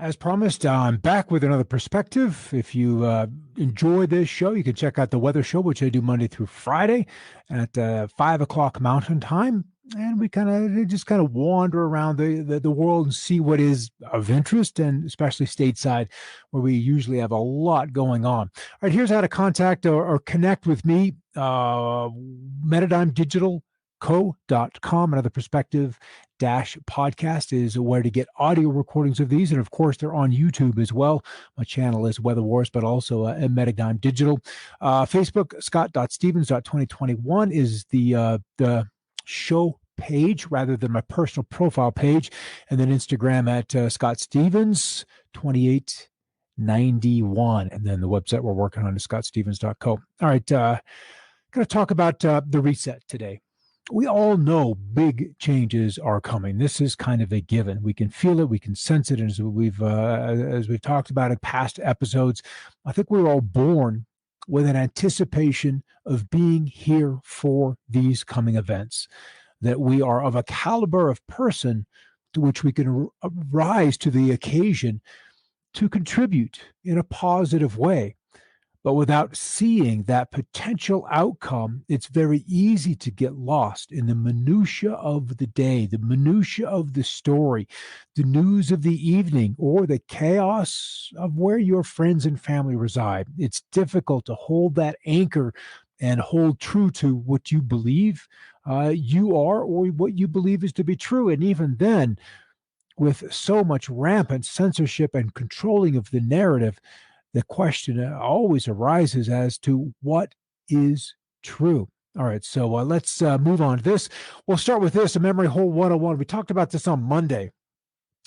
As promised, I'm back with another perspective. If you enjoy this show, you can check out the weather show, which I do Monday through Friday at 5 o'clock Mountain Time. And we just kind of wander around the world and see what is of interest, and especially stateside, where we usually have a lot going on. All right, here's how to contact or connect with me. MetaDimeDigitalCo.com. Another perspective podcast is where to get audio recordings of these. And of course, they're on YouTube as well. My channel is Weather Wars, but also Metadime Digital. Facebook, Scott.Stevens.2021 is the show page rather than my personal profile page. And then Instagram at Scott Stevens 2891. And then the website we're working on is scottstevens.co. All right. Going to talk about the reset today. We all know big changes are coming. This is kind of a given. We can feel it. We can sense it. And as we've talked about in past episodes, I think we're all born with an anticipation of being here for these coming events, that we are of a caliber of person to which we can rise to the occasion to contribute in a positive way. But without seeing that potential outcome, it's very easy to get lost in the minutia of the day, the minutia of the story, the news of the evening, or the chaos of where your friends and family reside. It's difficult to hold that anchor and hold true to what you believe you are, or what you believe is to be true. And even then, with so much rampant censorship and controlling of the narrative, the question always arises as to what is true. All right, so let's move on to this. We'll start with this, a Memory Hole 101. We talked about this on Monday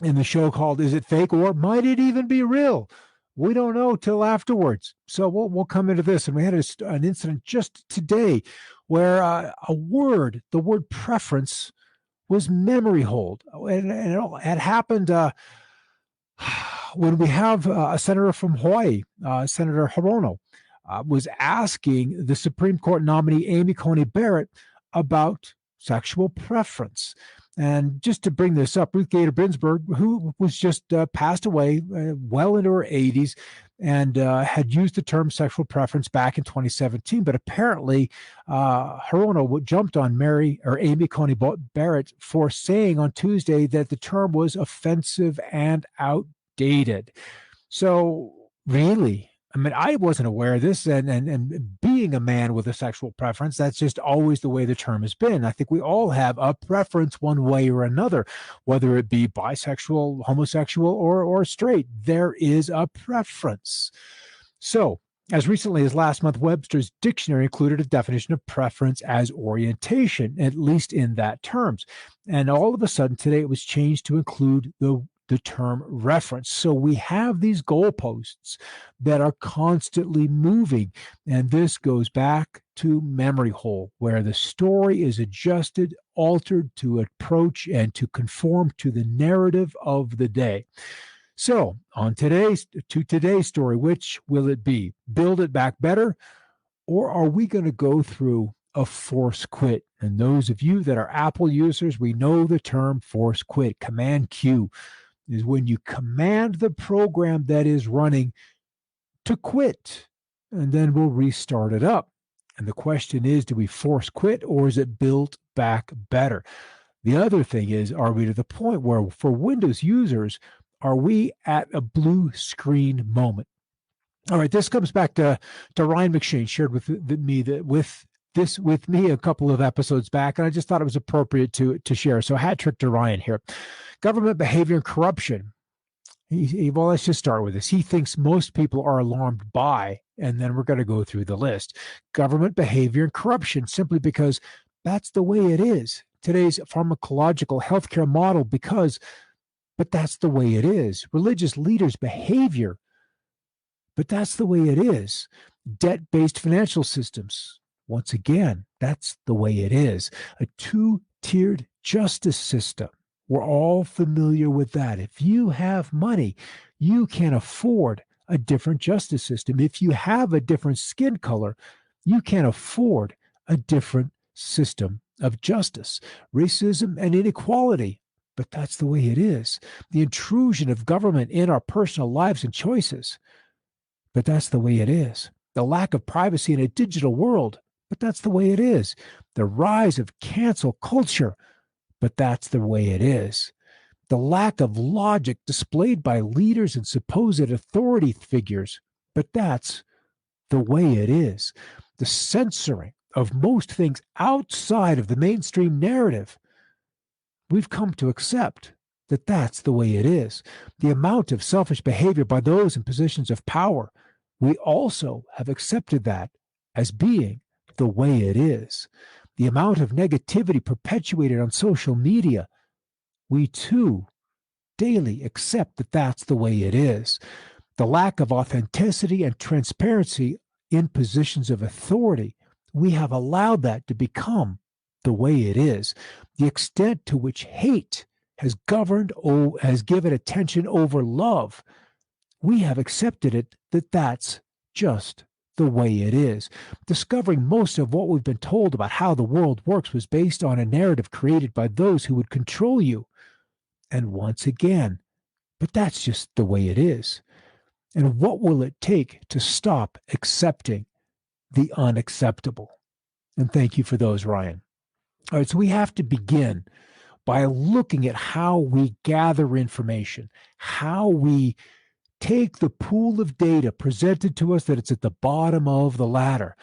in the show called Is It Fake or Might It Even Be Real? We don't know till afterwards. So we'll come into this. And we had an incident just today where the word preference was memory holed. And it had happened when we have a senator from Hawaii, Senator Hirono, was asking the Supreme Court nominee Amy Coney Barrett about sexual preference. And just to bring this up, Ruth Bader Ginsburg, who was just passed away well into her 80s and had used the term sexual preference back in 2017, but apparently Hirono jumped on Amy Coney Barrett for saying on Tuesday that the term was offensive and outdated. So really, I mean, I wasn't aware of this, and being a man with a sexual preference, that's just always the way the term has been. I think we all have a preference one way or another, whether it be bisexual, homosexual, or straight. There is a preference. So, as recently as last month, Webster's dictionary included a definition of preference as orientation, at least in that terms. And all of a sudden today it was changed to include the term reference. So we have these goalposts that are constantly moving. And this goes back to memory hole, where the story is adjusted, altered to approach and to conform to the narrative of the day. So on today's story, which will it be? Build it back better? Or are we going to go through a force quit? And those of you that are Apple users, we know the term force quit. Command Q is when you command the program that is running to quit, and then we'll restart it up. And the question is, do we force quit, or is it built back better? The other thing is, are we to the point where for Windows users, are we at a blue screen moment? All right, this comes back to Ryan McShane, shared with me a couple of episodes back, and I just thought it was appropriate to share. So hat trick to Ryan here. Government behavior and corruption. Well, let's just start with this. He thinks most people are alarmed by, and then we're going to go through the list. Government behavior and corruption, simply because that's the way it is. Today's pharmacological healthcare model, but that's the way it is. Religious leaders' behavior, but that's the way it is. Debt-based financial systems, once again, that's the way it is. A two-tiered justice system. We're all familiar with that. If you have money, you can afford a different justice system. If you have a different skin color, you can afford a different system of justice. Racism and inequality. but that's the way it is. The intrusion of government in our personal lives and choices, but that's the way it is. The lack of privacy in a digital world, but that's the way it is. The rise of cancel culture, but that's the way it is. The lack of logic displayed by leaders and supposed authority figures, but that's the way it is. The censoring of most things outside of the mainstream narrative, we've come to accept that that's the way it is. The amount of selfish behavior by those in positions of power, we also have accepted that as being the way it is. The amount of negativity perpetuated on social media, we too daily accept that that's the way it is. The lack of authenticity and transparency in positions of authority, we have allowed that to become the way it is. The extent to which hate has governed or has given attention over love, we have accepted it that that's just the way it is. Discovering most of what we've been told about how the world works was based on a narrative created by those who would control you. And once again, but that's just the way it is. And what will it take to stop accepting the unacceptable? And thank you for those, Ryan. All right, so we have to begin by looking at how we gather information, how we take the pool of data presented to us that it's at the bottom of the ladder.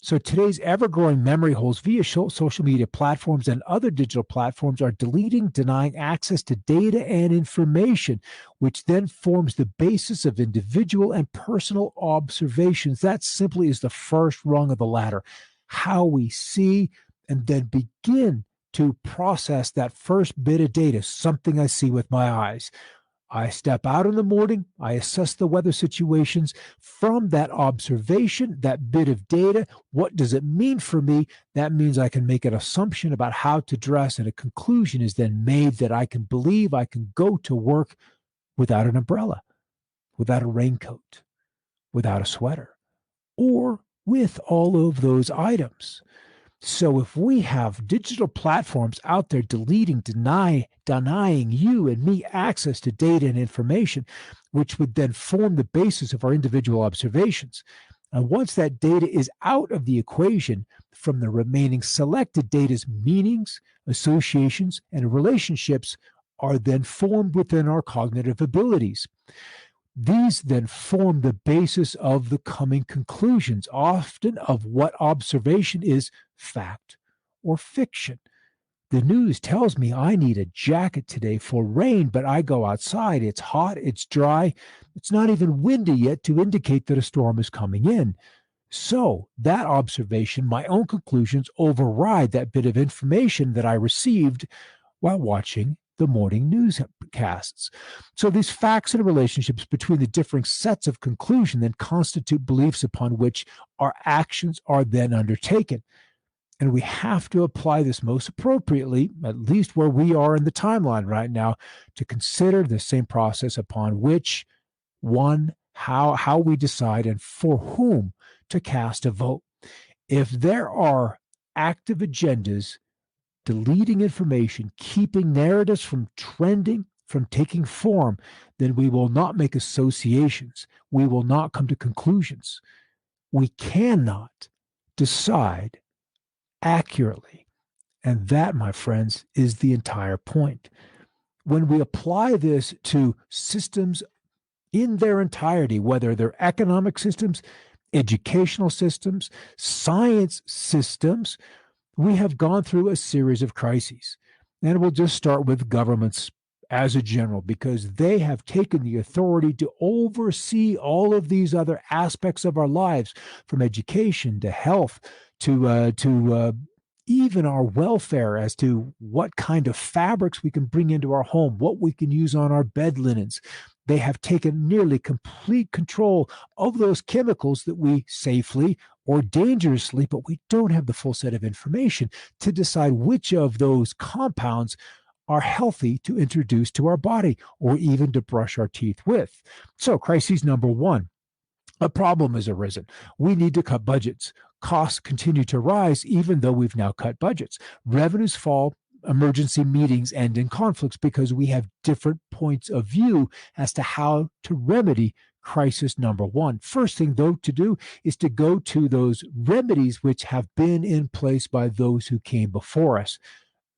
So today's ever-growing memory holes via social media platforms and other digital platforms are deleting, denying access to data and information, which then forms the basis of individual and personal observations. That simply is the first rung of the ladder. How we see and then begin to process that first bit of data, something I see with my eyes. I step out in the morning, I assess the weather situations. From that observation, that bit of data, what does it mean for me? That means I can make an assumption about how to dress, and a conclusion is then made that I can believe I can go to work without an umbrella, without a raincoat, without a sweater, or with all of those items. So if we have digital platforms out there deleting, denying you and me access to data and information, which would then form the basis of our individual observations. And once that data is out of the equation, from the remaining selected data's meanings, associations, and relationships are then formed within our cognitive abilities. These then form the basis of the coming conclusions, often of what observation is fact or fiction. The news tells me I need a jacket today for rain, but I go outside. It's hot, it's dry, it's not even windy yet to indicate that a storm is coming in. So that observation, my own conclusions, override that bit of information that I received while watching the morning newscasts. So these facts and relationships between the differing sets of conclusion then constitute beliefs upon which our actions are then undertaken. And we have to apply this most appropriately, at least where we are in the timeline right now, to consider the same process upon which, one, how we decide and for whom to cast a vote. If there are active agendas deleting information, keeping narratives from trending, from taking form, then we will not make associations. We will not come to conclusions. We cannot decide accurately. And that, my friends, is the entire point. When we apply this to systems in their entirety, whether they're economic systems, educational systems, science systems, we have gone through a series of crises. And we'll just start with governments as a general, because they have taken the authority to oversee all of these other aspects of our lives, from education to health to even our welfare, as to what kind of fabrics we can bring into our home, what we can use on our bed linens. They have taken nearly complete control of those chemicals that we safely or dangerously, but we don't have the full set of information to decide which of those compounds are healthy to introduce to our body or even to brush our teeth with. So, crisis number one, a problem has arisen. We need to cut budgets. Costs continue to rise even though we've now cut budgets. Revenues fall emergency meetings end in conflicts because we have different points of view as to how to remedy crisis number one. First thing, though, to do is to go to those remedies which have been in place by those who came before us.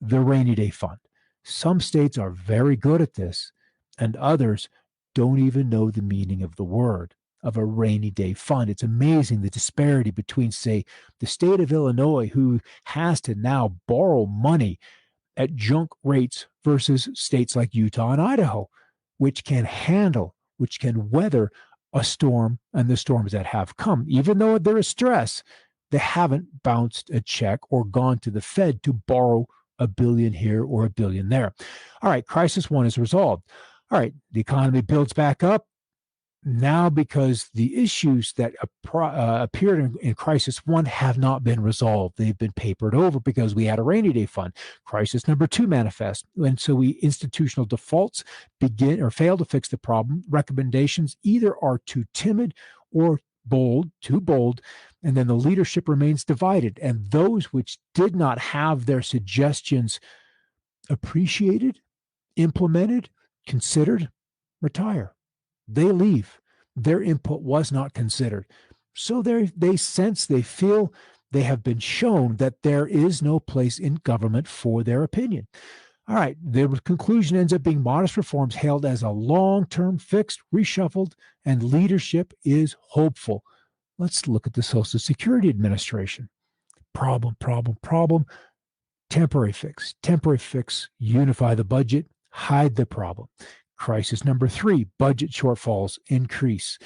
The rainy day fund. Some states are very good at this, and others don't even know the meaning of the word of a rainy day fund. It's amazing the disparity between, say, the state of Illinois, who has to now borrow money at junk rates, versus states like Utah and Idaho, which can handle, which can weather a storm and the storms that have come. Even though there is stress, they haven't bounced a check or gone to the Fed to borrow $1 billion here or $1 billion there. All right, crisis one is resolved. All right, the economy builds back up. Now, because the issues that appeared in crisis one have not been resolved, they've been papered over because we had a rainy day fund. Crisis number two manifests, and so institutional defaults begin or fail to fix the problem. Recommendations either are too timid or too bold, and then the leadership remains divided. And those which did not have their suggestions appreciated, implemented, considered, retire. They leave. Their input was not considered. So they sense, they feel, they have been shown that there is no place in government for their opinion. All right, the conclusion ends up being modest reforms hailed as a long-term fix, reshuffled, and leadership is hopeful. Let's look at the Social Security Administration. Problem. Temporary fix, unify the budget, hide the problem. Crisis number three, budget shortfalls increase.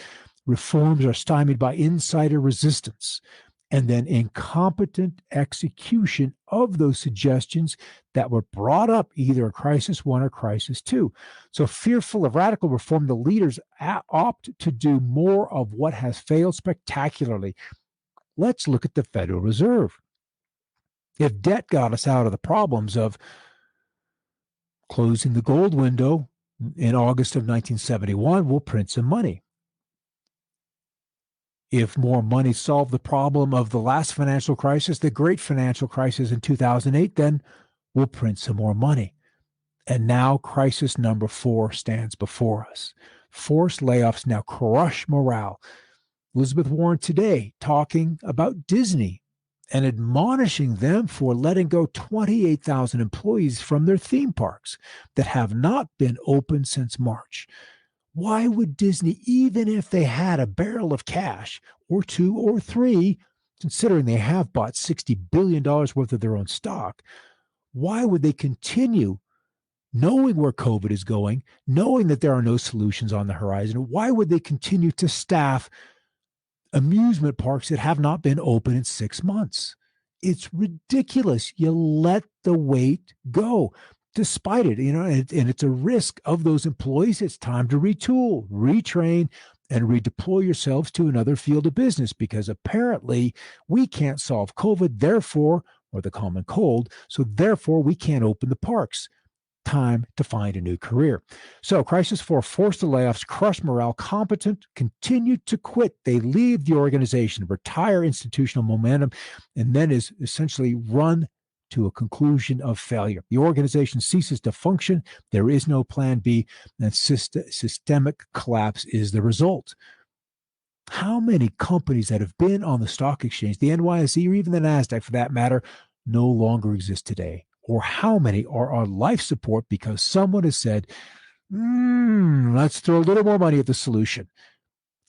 Reforms are stymied by insider resistance, and then incompetent execution of those suggestions that were brought up either in crisis one or crisis two. So, fearful of radical reform, the leaders opt to do more of what has failed spectacularly. Let's look at the Federal Reserve. If debt got us out of the problems of closing the gold window in August of 1971, we'll print some money. If more money solved the problem of the last financial crisis, the great financial crisis in 2008, then we'll print some more money. And now crisis number four stands before us. Forced layoffs now crush morale. Elizabeth Warren today talking about Disney and admonishing them for letting go 28,000 employees from their theme parks that have not been open since March. Why would Disney, even if they had a barrel of cash or two or three, considering they have bought $60 billion worth of their own stock, why would they continue, knowing where COVID is going, knowing that there are no solutions on the horizon? Why would they continue to staff amusement parks that have not been open in 6 months? It's ridiculous. You let the wait go. Despite it, and it's a risk of those employees. It's time to retool, retrain, and redeploy yourselves to another field of business, because apparently we can't solve COVID, therefore, or the common cold, so therefore we can't open the parks. Time to find a new career. So crisis four, forced the layoffs, crush morale, competent, continue to quit. They leave the organization, retire institutional momentum, and then is essentially run to a conclusion of failure. The organization ceases to function. There is no plan B, and systemic collapse is the result. How many companies that have been on the stock exchange, the NYSE, or even the NASDAQ for that matter, no longer exist today? Or how many are on life support because someone has said, let's throw a little more money at the solution?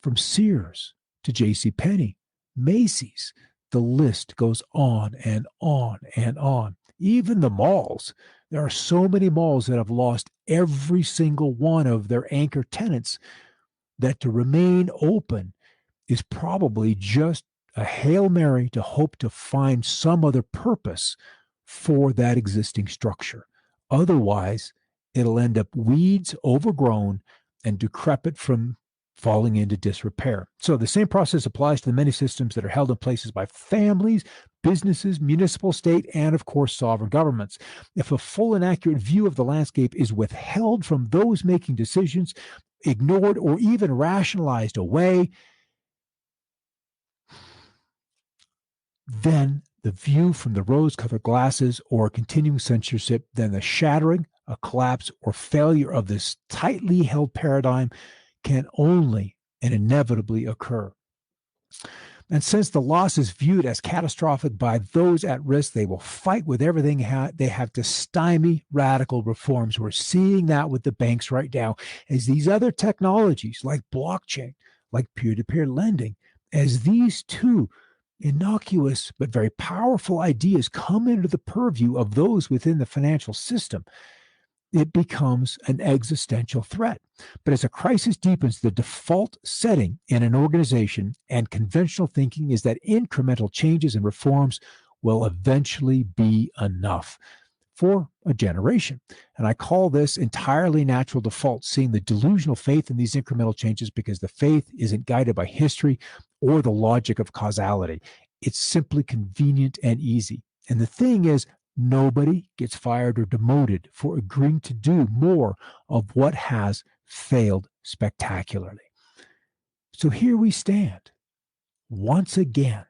From Sears to JCPenney, Macy's, the list goes on and on and on. Even the malls. There are so many malls that have lost every single one of their anchor tenants that to remain open is probably just a Hail Mary to hope to find some other purpose for that existing structure. Otherwise, it'll end up weeds, overgrown, and decrepit from falling into disrepair. So the same process applies to the many systems that are held in places by families, businesses, municipal, state, and of course, sovereign governments. If a full and accurate view of the landscape is withheld from those making decisions, ignored, or even rationalized away, then the view from the rose-colored glasses or continuing censorship, then the shattering, a collapse, or failure of this tightly held paradigm can only and inevitably occur. And since the loss is viewed as catastrophic by those at risk, they will fight with everything they have to stymie radical reforms. We're seeing that with the banks right now, as these other technologies like blockchain, like peer-to-peer lending, as these two innocuous but very powerful ideas come into the purview of those within the financial system, it becomes an existential threat. But as a crisis deepens, the default setting in an organization and conventional thinking is that incremental changes and reforms will eventually be enough for a generation. And I call this entirely natural default, seeing the delusional faith in these incremental changes because the faith isn't guided by history or the logic of causality. It's simply convenient and easy. And the thing is, nobody gets fired or demoted for agreeing to do more of what has failed spectacularly. So here we stand. Once again,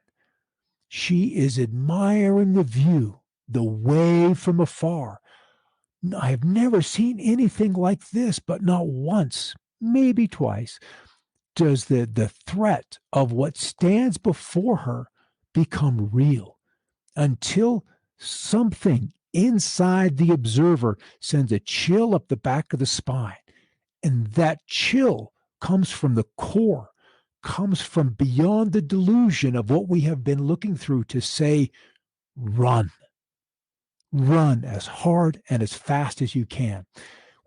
she is admiring the view, the wave from afar. I have never seen anything like this, but not once, maybe twice, does the threat of what stands before her become real, until something inside the observer sends a chill up the back of the spine. And that chill comes from the core, comes from beyond the delusion of what we have been looking through to say, run. Run as hard and as fast as you can.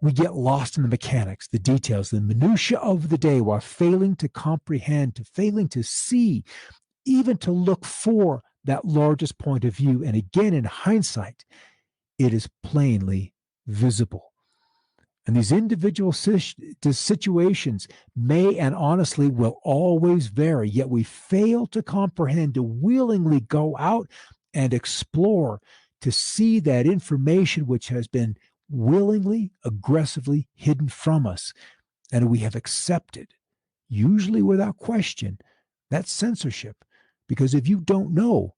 We get lost in the mechanics, the details, the minutiae of the day while failing to comprehend, failing to see, even to look for that largest point of view. And again, in hindsight, it is plainly visible. And these individual situations may and honestly will always vary, yet we fail to comprehend, to willingly go out and explore, to see that information which has been willingly, aggressively hidden from us. And we have accepted, usually without question, that censorship. Because if you don't know,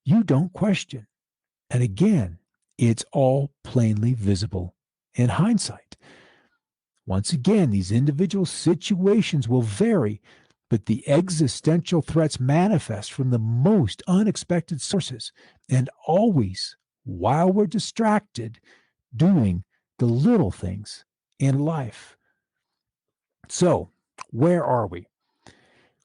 you don't question. And again, it's all plainly visible in hindsight. Once again, these individual situations will vary, but the existential threats manifest from the most unexpected sources, and always, while we're distracted, doing the little things in life. So, where are we?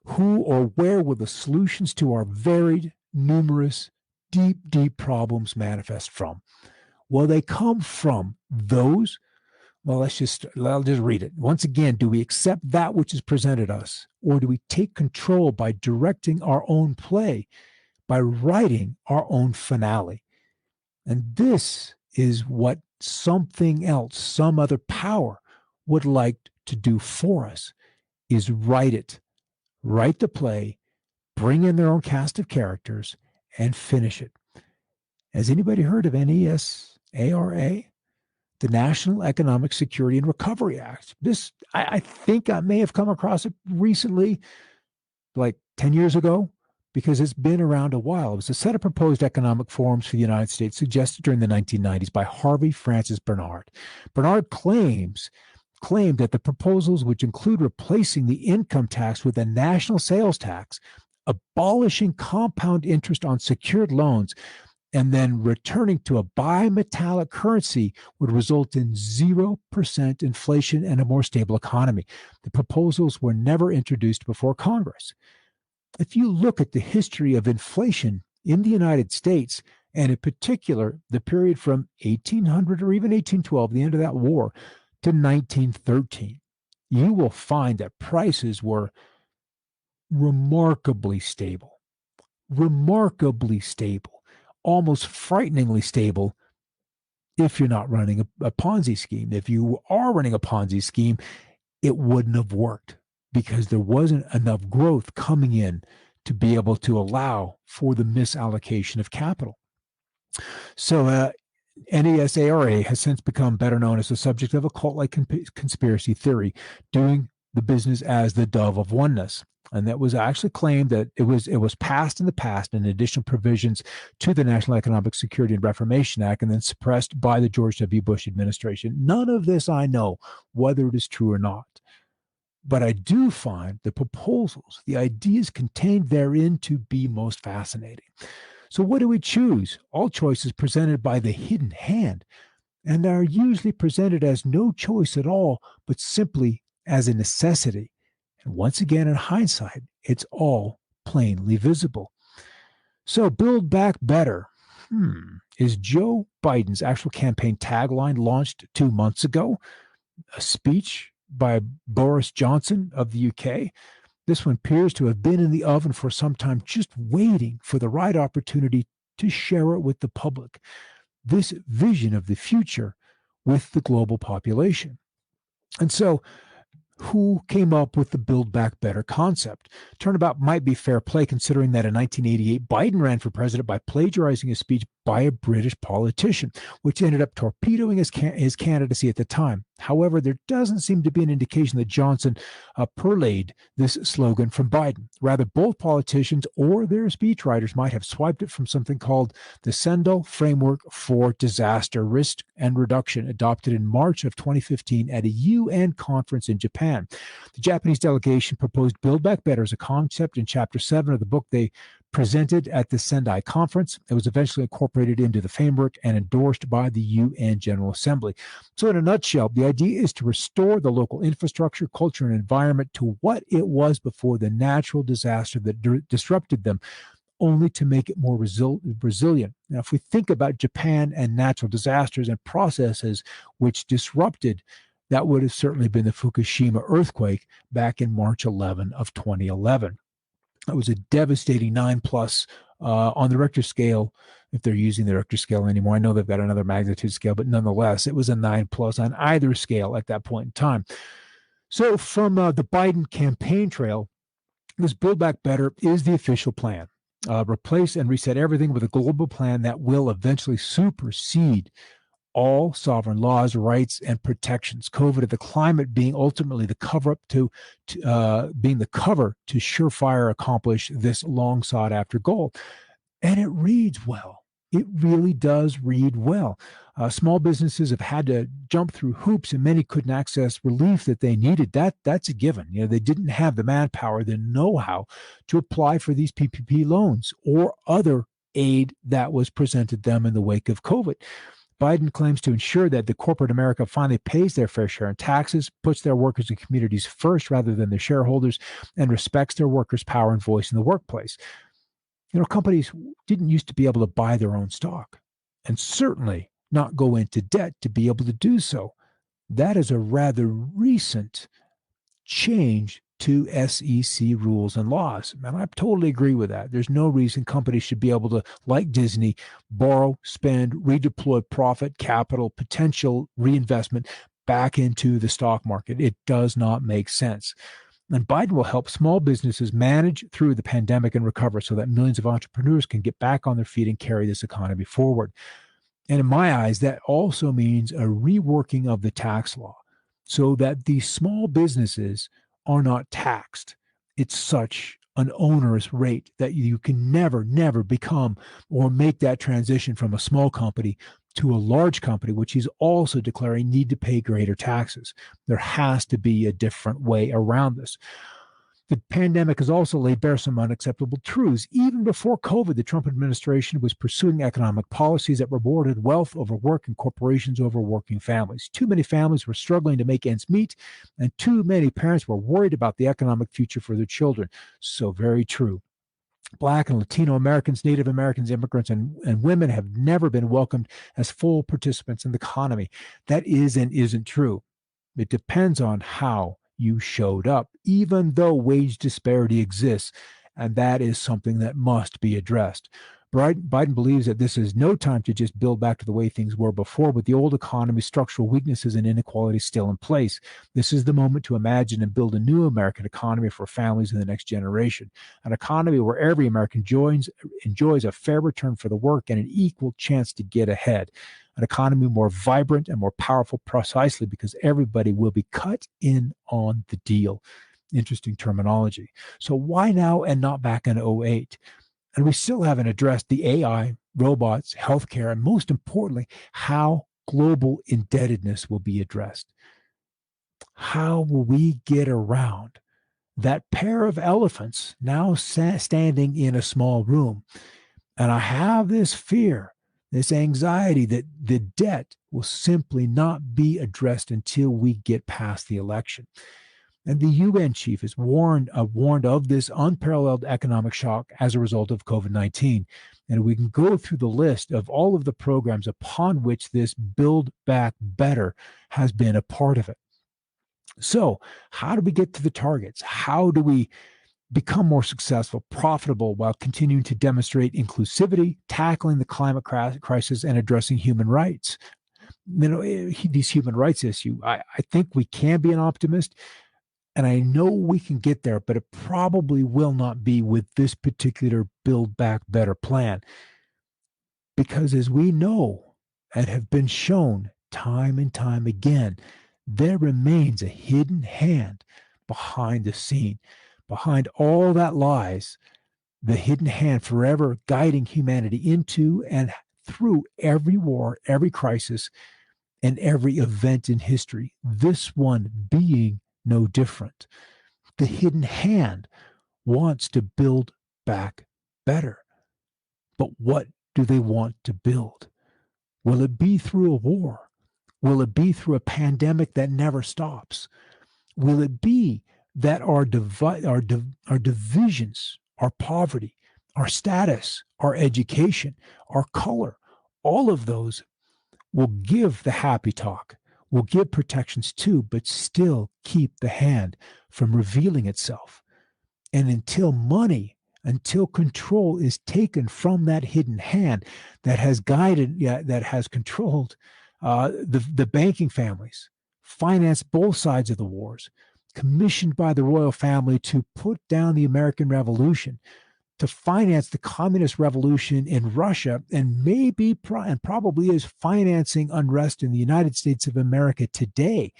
Who or where will the solutions to our varied, numerous, deep problems manifest from? Well, they come from those. Well, I'll just read it. Once again, do we accept that which is presented us, or do we take control by directing our own play, by writing our own finale? And this is what something else, some other power would like to do for us, is write it, write the play, bring in their own cast of characters, and finish it. Has anybody heard of NESARA? The National Economic Security and Recovery Act. This, I think I may have come across it recently, like 10 years ago, because it's been around a while. It was a set of proposed economic reforms for the United States suggested during the 1990s by Harvey Francis Bernard. Bernard claimed that the proposals, which include replacing the income tax with a national sales tax, abolishing compound interest on secured loans, and then returning to a bimetallic currency, would result in 0% inflation and a more stable economy. The proposals were never introduced before Congress. If you look at the history of inflation in the United States, and in particular, the period from 1800 or even 1812, the end of that war, to 1913, you will find that prices were remarkably stable, almost frighteningly stable if you're not running a Ponzi scheme. If you are running a Ponzi scheme, it wouldn't have worked because there wasn't enough growth coming in to be able to allow for the misallocation of capital. So NESARA has since become better known as the subject of a cult-like conspiracy theory, doing the business as the dove of oneness. And that was actually claimed that it was passed in the past in additional provisions to the National Economic Security and Reformation Act and then suppressed by the George W. Bush administration. None of this I know whether it is true or not. But I do find the proposals, the ideas contained therein to be most fascinating. So what do we choose? All choices presented by the hidden hand and are usually presented as no choice at all, but simply as a necessity. And once again, in hindsight, it's all plainly visible. So, Build Back Better. Is Joe Biden's actual campaign tagline launched 2 months ago? A speech by Boris Johnson of the UK? This one appears to have been in the oven for some time, just waiting for the right opportunity to share it with the public. This vision of the future with the global population. And so, who came up with the Build Back Better concept? Turnabout might be fair play considering that in 1988, Biden ran for president by plagiarizing a speech by a British politician, which ended up torpedoing his candidacy at the time. However, there doesn't seem to be an indication that Johnson parlayed this slogan from Biden. Rather, both politicians or their speechwriters might have swiped it from something called the Sendell Framework for Disaster Risk and Reduction, adopted in March of 2015 at a UN conference in Japan. The Japanese delegation proposed Build Back Better as a concept in Chapter 7 of the book they presented at the Sendai Conference. It was eventually incorporated into the framework and endorsed by the UN General Assembly. So in a nutshell, the idea is to restore the local infrastructure, culture, and environment to what it was before the natural disaster that disrupted them, only to make it more resilient. Now, if we think about Japan and natural disasters and processes which disrupted, that would have certainly been the Fukushima earthquake back in March 11 of 2011. It was a devastating 9+ on the Richter scale, if they're using the Richter scale anymore. I know they've got another magnitude scale, but nonetheless, it was a 9+ on either scale at that point in time. So from the Biden campaign trail, this Build Back Better is the official plan. Replace and reset everything with a global plan that will eventually supersede all sovereign laws, rights, and protections. COVID and the climate being ultimately the cover up to surefire accomplish this long sought after goal. And it reads well. It really does read well. Small businesses have had to jump through hoops, and many couldn't access relief that they needed. That's a given. They didn't have the manpower, the know-how to apply for these PPP loans or other aid that was presented them in the wake of COVID. Biden claims to ensure that the corporate America finally pays their fair share in taxes, puts their workers and communities first rather than their shareholders, and respects their workers' power and voice in the workplace. Companies didn't used to be able to buy their own stock, and certainly not go into debt to be able to do so. That is a rather recent change to SEC rules and laws. And I totally agree with that. There's no reason companies should be able to, like Disney, borrow, spend, redeploy profit, capital, potential reinvestment back into the stock market. It does not make sense. And Biden will help small businesses manage through the pandemic and recover so that millions of entrepreneurs can get back on their feet and carry this economy forward. And in my eyes, that also means a reworking of the tax law so that these small businesses are not taxed. It's such an onerous rate that you can never become or make that transition from a small company to a large company, which he's also declaring need to pay greater taxes. There has to be a different way around this. The pandemic has also laid bare some unacceptable truths. Even before COVID, the Trump administration was pursuing economic policies that rewarded wealth over work and corporations over working families. Too many families were struggling to make ends meet, and too many parents were worried about the economic future for their children. So very true. Black and Latino Americans, Native Americans, immigrants, and women have never been welcomed as full participants in the economy. That is and isn't true. It depends on how you showed up, even though wage disparity exists, and that is something that must be addressed. Biden believes that this is no time to just build back to the way things were before, with the old economy's structural weaknesses and inequalities still in place. This is the moment to imagine and build a new American economy for families in the next generation, an economy where every American enjoys a fair return for the work and an equal chance to get ahead. An economy more vibrant and more powerful precisely because everybody will be cut in on the deal. Interesting terminology. So why now and not back in '08? And we still haven't addressed the AI, robots, healthcare, and most importantly, how global indebtedness will be addressed. How will we get around that pair of elephants now standing in a small room? And I have this fear, this anxiety that the debt will simply not be addressed until we get past the election. And the UN chief has warned of this unparalleled economic shock as a result of COVID-19. And we can go through the list of all of the programs upon which this Build Back Better has been a part of it. So how do we get to the targets? How do we become more successful, profitable, while continuing to demonstrate inclusivity, tackling the climate crisis, and addressing human rights? These human rights issue, I think we can be an optimist, and I know we can get there, but it probably will not be with this particular Build Back Better plan. Because as we know and have been shown time and time again, there remains a hidden hand behind the scene. Behind all that lies the hidden hand forever guiding humanity into and through every war, every crisis, and every event in history, this one being no different. The hidden hand wants to build back better. But what do they want to build? Will it be through a war? Will it be through a pandemic that never stops? Will it be that our divisions, our poverty, our status, our education, our color, all of those will give the happy talk, will give protections too, but still keep the hand from revealing itself. And until control is taken from that hidden hand that has guided, that has controlled the banking families, financed both sides of the wars, commissioned by the royal family to put down the American Revolution, to finance the communist revolution in Russia, and probably is financing unrest in the United States of America today,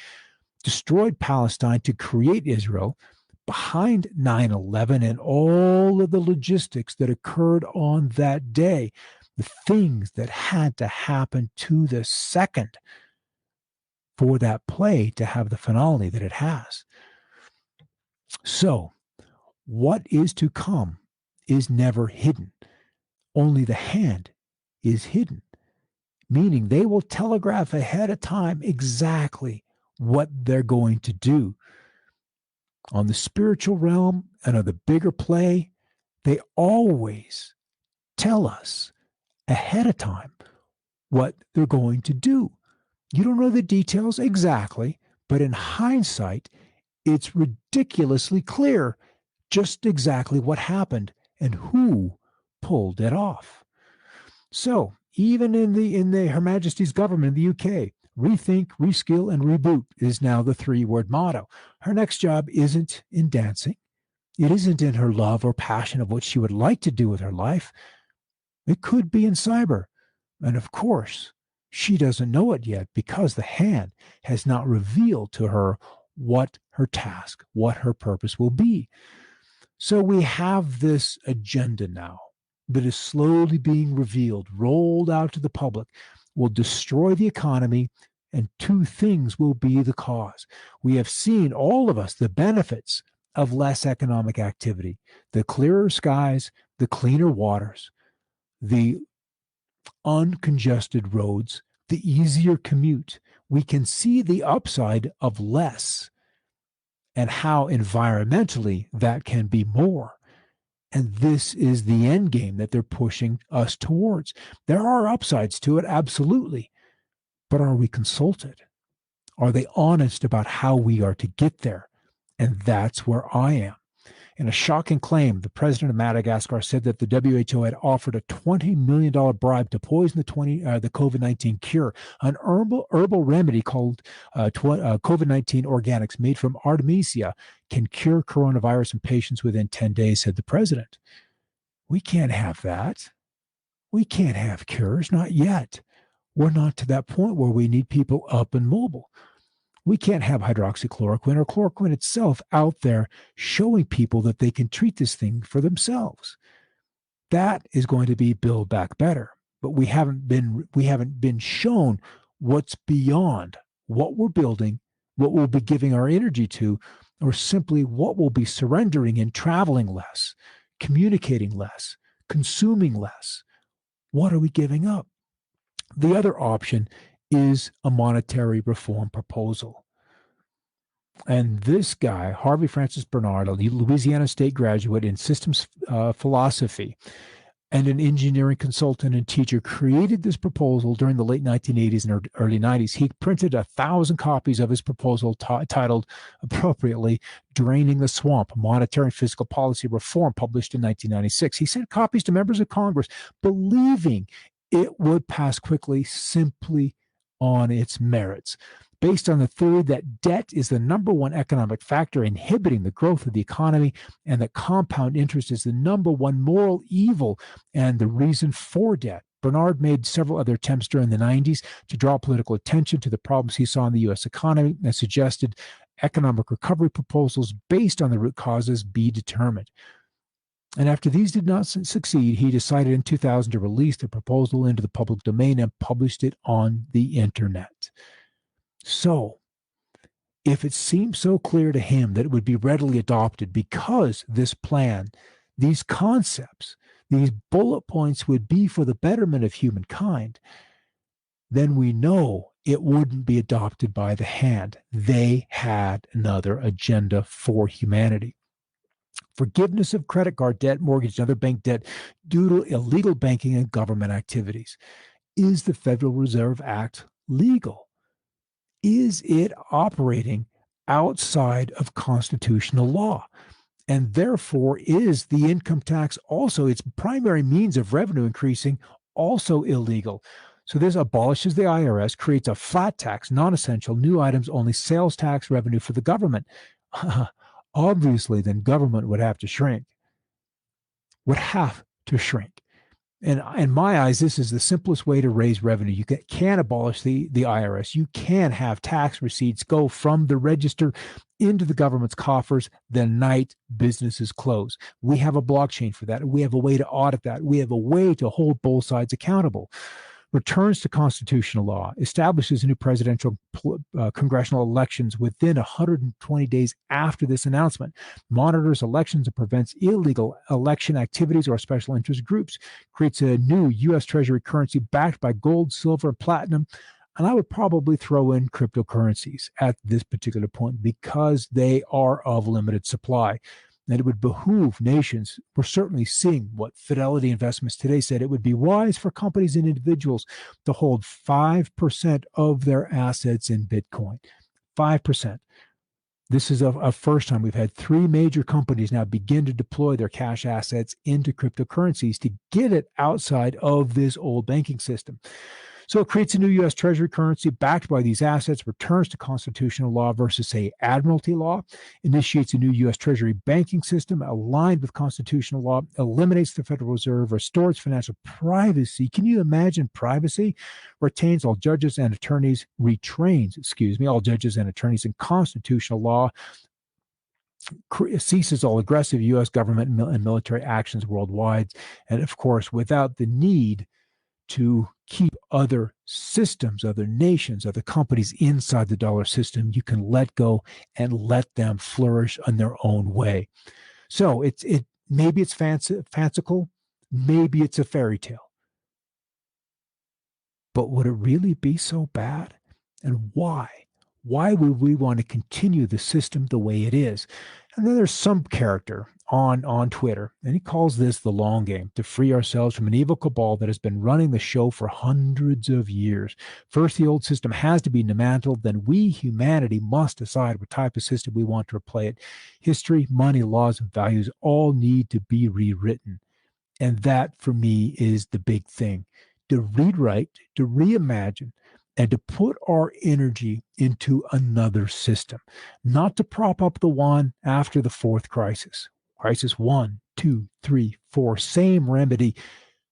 destroyed Palestine to create Israel, behind 9/11 and all of the logistics that occurred on that day, the things that had to happen to the second for that play to have the finale that it has. So, what is to come is never hidden. Only the hand is hidden, meaning they will telegraph ahead of time exactly what they're going to do. On the spiritual realm and on the bigger play, they always tell us ahead of time what they're going to do. You don't know the details exactly, but in hindsight, it's ridiculously clear just exactly what happened and who pulled it off. So even in Her Majesty's government in the UK, rethink, reskill, and reboot is now the 3-word motto. Her next job isn't in dancing. It isn't in her love or passion of what she would like to do with her life. It could be in cyber. And of course, she doesn't know it yet because the hand has not revealed to her what her task, what her purpose will be. So we have this agenda now that is slowly being revealed, rolled out to the public, will destroy the economy, and 2 things will be the cause. We have seen, all of us, the benefits of less economic activity, the clearer skies, the cleaner waters, the uncongested roads, the easier commute. We can see the upside of less and how environmentally that can be more. And this is the end game that they're pushing us towards. There are upsides to it, absolutely. But are we consulted? Are they honest about how we are to get there? And that's where I am. In a shocking claim, the president of Madagascar said that the WHO had offered a $20 million bribe to poison the COVID-19 cure. An herbal remedy called COVID-19 Organics made from Artemisia can cure coronavirus in patients within 10 days, said the president. We can't have that. We can't have cures, not yet. We're not to that point where we need people up and mobile. We can't have hydroxychloroquine or chloroquine itself out there showing people that they can treat this thing for themselves. That is going to be Build Back Better. But we haven't been shown what's beyond what we're building, what we'll be giving our energy to, or simply what we'll be surrendering in traveling less, communicating less, consuming less. What are we giving up? The other option is a monetary reform proposal. And this guy, Harvey Francis Bernard, a Louisiana State graduate in systems philosophy and an engineering consultant and teacher, created this proposal during the late 1980s and early 90s. He printed 1,000 copies of his proposal titled, appropriately, Draining the Swamp, Monetary and Fiscal Policy Reform, published in 1996. He sent copies to members of Congress, believing it would pass quickly simply on its merits, based on the theory that debt is the number one economic factor inhibiting the growth of the economy, and that compound interest is the number one moral evil and the reason for debt. Bernard made several other attempts during the 90s to draw political attention to the problems he saw in the U.S. economy and suggested economic recovery proposals based on the root causes be determined. And after these did not succeed, he decided in 2000 to release the proposal into the public domain and published it on the internet. So, if it seemed so clear to him that it would be readily adopted because this plan, these concepts, these bullet points would be for the betterment of humankind, then we know it wouldn't be adopted by the hand. They had another agenda for humanity. Forgiveness of credit card debt, mortgage, and other bank debt due to illegal banking and government activities. Is the Federal Reserve Act legal? Is it operating outside of constitutional law? And therefore, is the income tax also, its primary means of revenue increasing, also illegal? So this abolishes the IRS, creates a flat tax, non-essential, new items only sales tax revenue for the government. Obviously, then government would have to shrink. And in my eyes, this is the simplest way to raise revenue. You can abolish the IRS. You can have tax receipts go from the register into the government's coffers the night businesses close. We have a blockchain for that. We have a way to audit that. We have a way to hold both sides accountable. Returns to constitutional law, establishes new presidential congressional elections within 120 days after this announcement, monitors elections and prevents illegal election activities or special interest groups, creates a new U.S. Treasury currency backed by gold, silver, and platinum. And I would probably throw in cryptocurrencies at this particular point because they are of limited supply. And it would behoove nations. We're certainly seeing what Fidelity Investments today said. It would be wise for companies and individuals to hold 5% of their assets in Bitcoin. 5%. This is a first time. We've had 3 major companies now begin to deploy their cash assets into cryptocurrencies to get it outside of this old banking system. So it creates a new U.S. Treasury currency backed by these assets, returns to constitutional law versus, say, admiralty law, initiates a new U.S. Treasury banking system aligned with constitutional law, eliminates the Federal Reserve, restores financial privacy. Can you imagine privacy? Retains all judges and attorneys, all judges and attorneys in constitutional law, ceases all aggressive U.S. government and military actions worldwide, and of course, without the need to keep other systems, other nations, other companies inside the dollar system. You can let go and let them flourish in their own way. So maybe it's fanciful, maybe it's a fairy tale. But would it really be so bad? And why? Why would we want to continue the system the way it is? And then there's some character on Twitter, and he calls this the long game, to free ourselves from an evil cabal that has been running the show for hundreds of years. First, the old system has to be dismantled, then we, humanity, must decide what type of system we want to replace it. History, money, laws, and values all need to be rewritten. And that, for me, is the big thing. To rewrite, to reimagine, and to put our energy into another system, not to prop up the one after the fourth crisis. Crisis 1, 2, 3, 4, same remedy.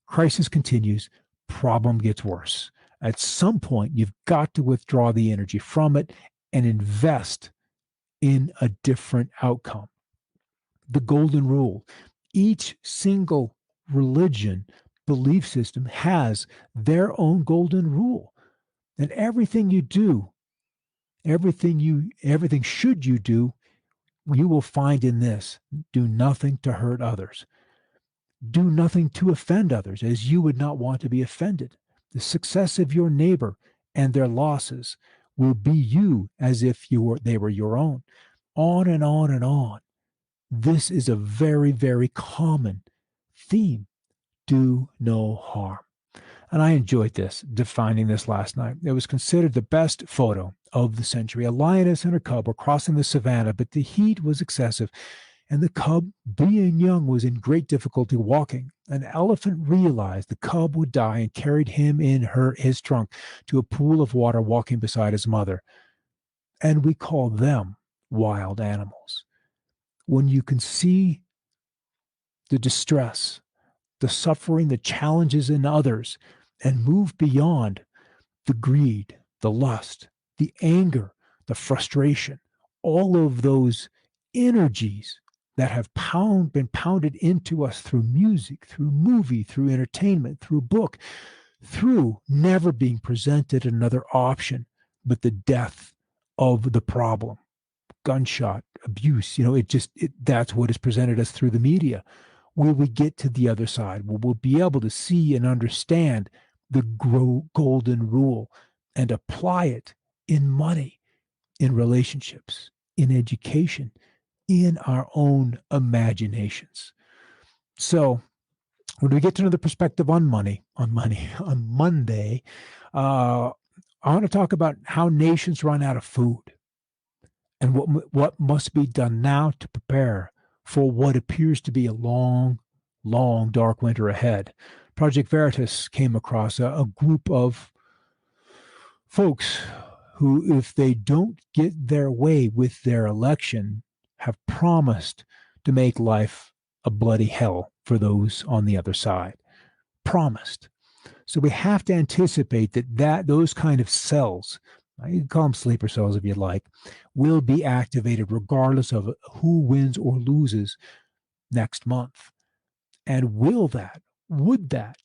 Crisis continues, problem gets worse. At some point, you've got to withdraw the energy from it and invest in a different outcome. The golden rule. Each single religion, belief system has their own golden rule. And everything you do, everything should you do, you will find in this: do nothing to hurt others. Do nothing to offend others, as you would not want to be offended. The success of your neighbor and their losses will be you as if they were your own. On and on and on. This is a very, very common theme. Do no harm. And I enjoyed defining this last night. It was considered the best photo of the century. A lioness and her cub were crossing the savannah, but the heat was excessive, and the cub, being young, was in great difficulty walking. An elephant realized the cub would die and carried him in his trunk to a pool of water, walking beside his mother. And we call them wild animals. When you can see the distress, the suffering, the challenges in others, and move beyond the greed, the lust, the anger, the frustration, all of those energies that have been pounded into us through music, through movie, through entertainment, through book, through never being presented another option but the death of the problem. Gunshot, abuse, that's what is presented us through the media. Will we get to the other side? We'll be able to see and understand the golden rule and apply it in money, in relationships, in education, in our own imaginations. So when we get to another perspective on Monday, I want to talk about how nations run out of food and what must be done now to prepare for what appears to be a long, long, dark winter ahead. Project Veritas came across a group of folks who, if they don't get their way with their election, have promised to make life a bloody hell for those on the other side. Promised. So we have to anticipate that those kind of cells, you can call them sleeper cells if you like, will be activated regardless of who wins or loses next month. And would that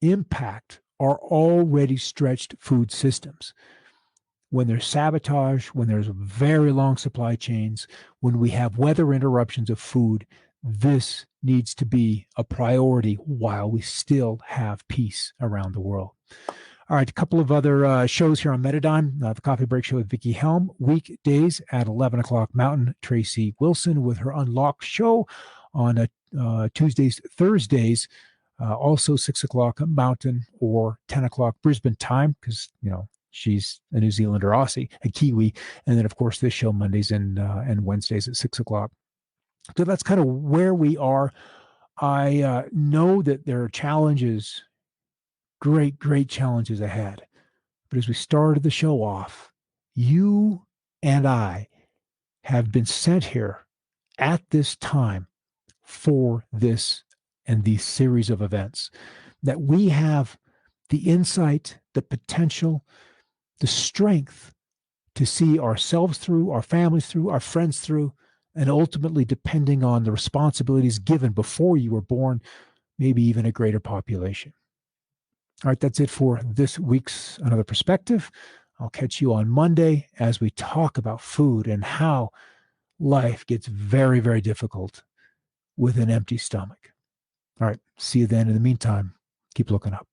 impact our already stretched food systems? When there's sabotage, when there's very long supply chains, when we have weather interruptions of food, this needs to be a priority while we still have peace around the world. All right, a couple of other shows here on Metadime. The Coffee Break Show with Vicki Helm, weekdays at 11 o'clock Mountain. Tracy Wilson with her Unlocked show on Tuesdays, Thursdays, also 6 o'clock Mountain or 10 o'clock Brisbane time, because, she's a New Zealander Aussie, a Kiwi. And then, of course, this show Mondays and Wednesdays at 6 o'clock. So that's kind of where we are. I know that there are challenges, great, great challenges ahead. But as we started the show off, you and I have been sent here at this time for this and these series of events, that we have the insight, the potential, the strength to see ourselves through, our families through, our friends through, and ultimately, depending on the responsibilities given before you were born, maybe even a greater population. All right, that's it for this week's Another Perspective. I'll catch you on Monday as we talk about food and how life gets very, very difficult with an empty stomach. All right, see you then. In the meantime, keep looking up.